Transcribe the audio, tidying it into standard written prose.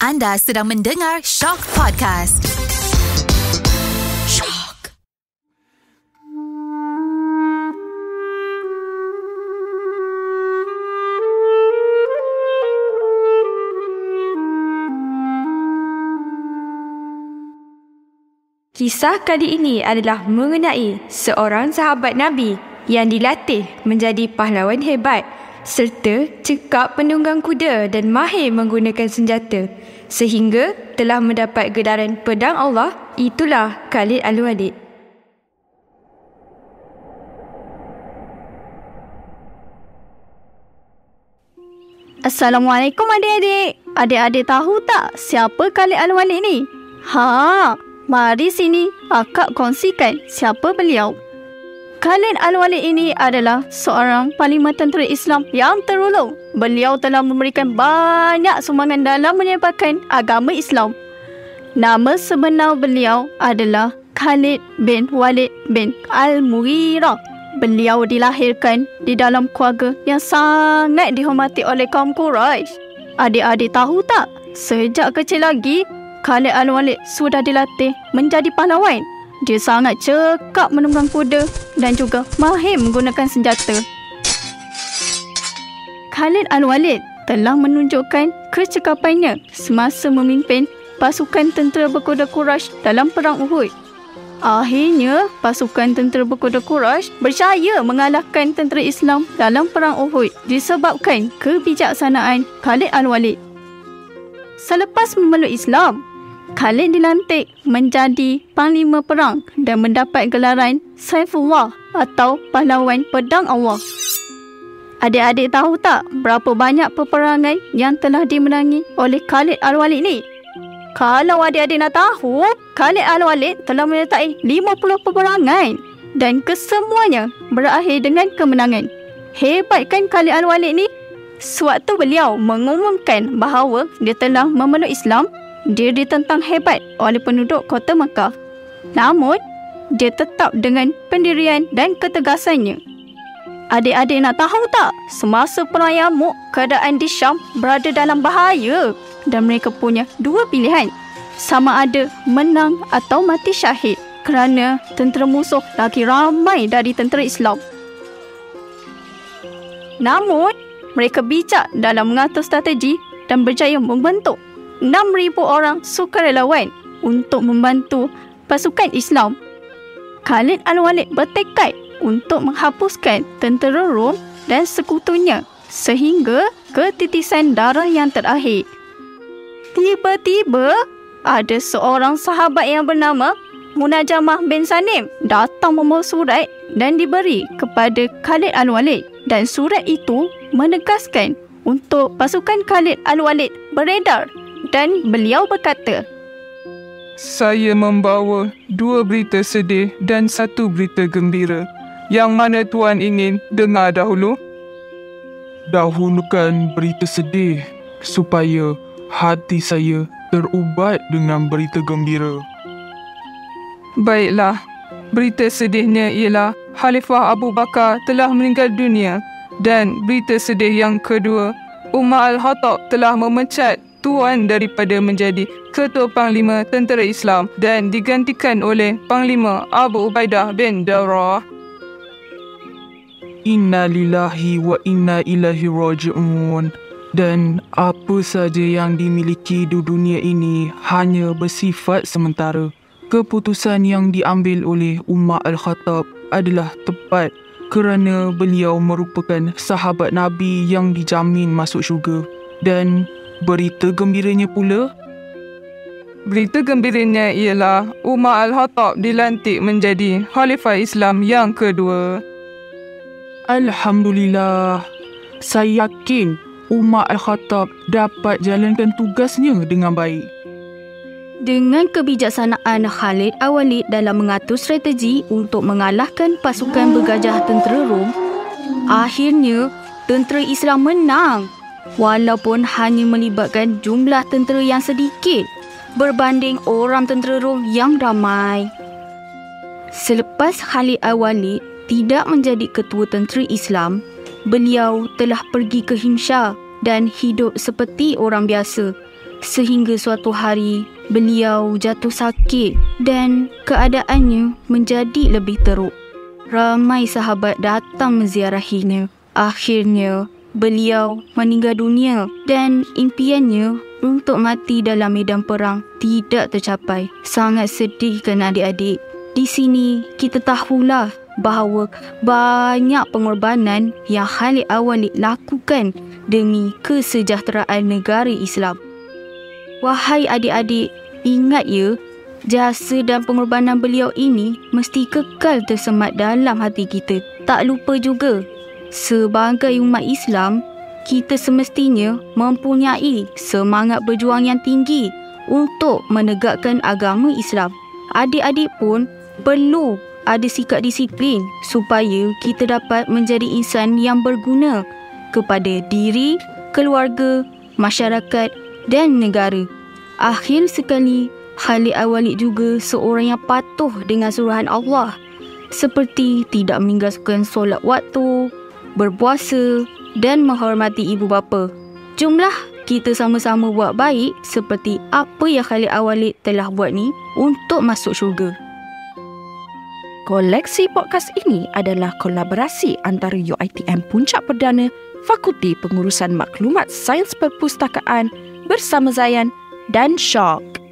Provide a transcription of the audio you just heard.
Anda sedang mendengar Shock Podcast. Shock. Kisah kali ini adalah mengenai seorang sahabat Nabi yang dilatih menjadi pahlawan hebat serta cekap penunggang kuda dan mahir menggunakan senjata sehingga telah mendapat gedaran pedang Allah. Itulah Khalid Al-Walid. Assalamualaikum adik-adik. Adik-adik tahu tak siapa Khalid Al-Walid ni? Mari sini akak kongsikan siapa beliau. Khalid Al-Walid ini adalah seorang panglima tentera Islam yang terulung. Beliau telah memberikan banyak sumbangan dalam menyebarkan agama Islam. Nama sebenar beliau adalah Khalid bin Walid bin Al-Mughirah. Beliau dilahirkan di dalam keluarga yang sangat dihormati oleh kaum Quraisy. Adik-adik tahu tak, sejak kecil lagi Khalid Al-Walid sudah dilatih menjadi pahlawan. Dia sangat cekap menunggang kuda dan juga mahir menggunakan senjata. Khalid Al-Walid telah menunjukkan kecekapannya semasa memimpin pasukan tentera berkuda Quraisy dalam perang Uhud. Akhirnya, pasukan tentera berkuda Quraisy berjaya mengalahkan tentera Islam dalam perang Uhud disebabkan kebijaksanaan Khalid Al-Walid. Selepas memeluk Islam, Khalid dilantik menjadi panglima perang dan mendapat gelaran Saifullah atau pahlawan pedang Allah. Adik-adik tahu tak berapa banyak peperangan yang telah dimenangi oleh Khalid Al-Walid ni? Kalau adik-adik nak tahu, Khalid Al-Walid telah menyertai 50 peperangan dan kesemuanya berakhir dengan kemenangan. Hebat kan Khalid Al-Walid ni? Sewaktu beliau mengumumkan bahawa dia telah memeluk Islam, dia ditentang hebat oleh penduduk kota Makkah. Namun, dia tetap dengan pendirian dan ketegasannya. Adik-adik nak tahu tak, semasa perang Yarmouk, keadaan di Syam berada dalam bahaya dan mereka punya dua pilihan, sama ada menang atau mati syahid kerana tentera musuh lagi ramai dari tentera Islam. Namun, mereka bijak dalam mengatur strategi dan berjaya membentuk 6,000 orang sukarelawan untuk membantu pasukan Islam. Khalid Al-Walid bertekad untuk menghapuskan tentera Rom dan sekutunya sehingga ketitisan darah yang terakhir. Tiba-tiba, ada seorang sahabat yang bernama Munajamah bin Sanim datang membawa surat dan diberi kepada Khalid Al-Walid, dan surat itu menegaskan untuk pasukan Khalid Al-Walid beredar. Dan beliau berkata, "Saya membawa 2 berita sedih dan 1 berita gembira. Yang mana tuan ingin dengar dahulu?" "Dahulukan berita sedih supaya hati saya terubat dengan berita gembira." "Baiklah, berita sedihnya ialah Khalifah Abu Bakar telah meninggal dunia, dan berita sedih yang kedua, Umar Al-Khattab telah memecat Tuan daripada menjadi Ketua Panglima Tentera Islam dan digantikan oleh Panglima Abu Ubaidah bin Jarrah." Inna lillahi wa inna ilaihi raji'un. Dan apa saja yang dimiliki di dunia ini hanya bersifat sementara. Keputusan yang diambil oleh Umar Al-Khattab adalah tepat kerana beliau merupakan sahabat Nabi yang dijamin masuk syurga. Dan berita gembiranya pula? Berita gembiranya ialah Umar Al-Khattab dilantik menjadi Khalifah Islam yang kedua. Alhamdulillah. Saya yakin Umar Al-Khattab dapat jalankan tugasnya dengan baik. Dengan kebijaksanaan Khalid Al-Walid dalam mengatur strategi untuk mengalahkan pasukan bergajah tentera Rom, akhirnya tentera Islam menang. Walaupun hanya melibatkan jumlah tentera yang sedikit berbanding orang tentera Rom yang ramai. Selepas Khalid Al-Walid tidak menjadi ketua tentera Islam, beliau telah pergi ke Himsyar dan hidup seperti orang biasa. sehingga suatu hari beliau jatuh sakit dan keadaannya menjadi lebih teruk. Ramai sahabat datang menziarahinya. Akhirnya, beliau meninggal dunia dan impiannya untuk mati dalam medan perang tidak tercapai. Sangat sedih kan adik-adik. Di sini kita tahulah bahawa banyak pengorbanan yang Khalid Al-Walid lakukan demi kesejahteraan negara Islam. Wahai adik-adik, ingat ya, jasa dan pengorbanan beliau ini mesti kekal tersemat dalam hati kita. Tak lupa juga, sebagai umat Islam, kita semestinya mempunyai semangat berjuang yang tinggi untuk menegakkan agama Islam. Adik-adik pun perlu ada sikap disiplin supaya kita dapat menjadi insan yang berguna kepada diri, keluarga, masyarakat dan negara. Akhir sekali, Khalid Al-Walid juga seorang yang patuh dengan suruhan Allah, seperti tidak meninggalkan solat waktu, berpuasa dan menghormati ibu bapa. Jomlah kita sama-sama buat baik seperti apa yang Khalid Al-Walid telah buat ni untuk masuk syurga. Koleksi podcast ini adalah kolaborasi antara UiTM Puncak Perdana, Fakulti Pengurusan Maklumat Sains Perpustakaan bersama Zayan dan Shock.